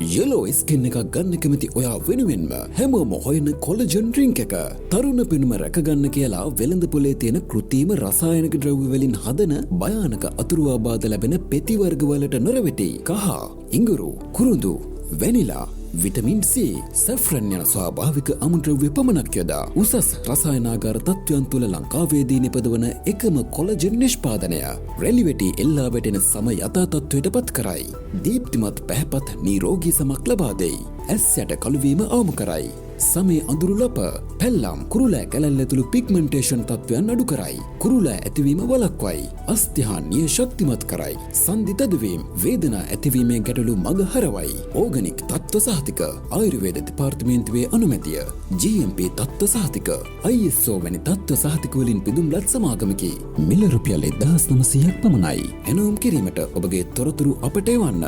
යෙලෝ skin එකක් ගන්න කැමති ඔයා වෙනුවෙන්ම හැමෝම හොයන කොලජන් ඩ්‍රින්ක් එක. තරුණ පෙනුම රැකගන්න කියලා වෙළඳ පොලේ තියෙන කෘත්‍රිම රසායනික ද්‍රව්‍ය වලින් හදන භයානක අතුරු ආබාධ ලැබෙන පෙති වර්ග වලට නොරවටි. කහ, ඉඟුරු, කුරුඳු, වැනිලා, විටමින් C, සැෆ්‍රන් යන ස්වාභාවික අමුද්‍රව්‍ය පමණක් යොදා උසස් රසායනාගාර තත්ත්වයන් තුළ ලංකාවේදී නිපදවන එකම කොලජන් නිෂ්පාදනය රෙලිවෙටි එල්ලා වැටෙන සම යථා තත්ත්වයට පත් කරයි. දීප්තිමත් පැහැපත් නිරෝගී සමක් ලබා දෙයි. ඇස් යට කළුවීම අවම කරයි. සමේ අඳුරු ලප, පැල්ලම්, කුරුලෑ කැලැල්ල ඇතුළු පිග්මන්ටේෂන් තත්ත්වයන් අඩු කරයි. කුරුලෑ ඇතිවීම වළක්වයි. අස්ථිහාන්‍ය ශක්තිමත් කරයි. සන්ධි තදවීම, වේදනා ඇතිවීමේ ගැටලු මග හරවයි. ඕගනික් තත්ත්ව සහතික, ආයුර්වේද දෙපාර්තමේන්තුවේ අනුමැතිය, GMP තත්ත්ව සහතික, ISO වැනි තත්ත්ව සහතික වලින් පිදුම්ලත් සමාගමකි. මිල රුපියල් 1900ක් පමණයි. එනෝම් කිරීමට ඔබගේ තොරතුරු අපට එවන්න.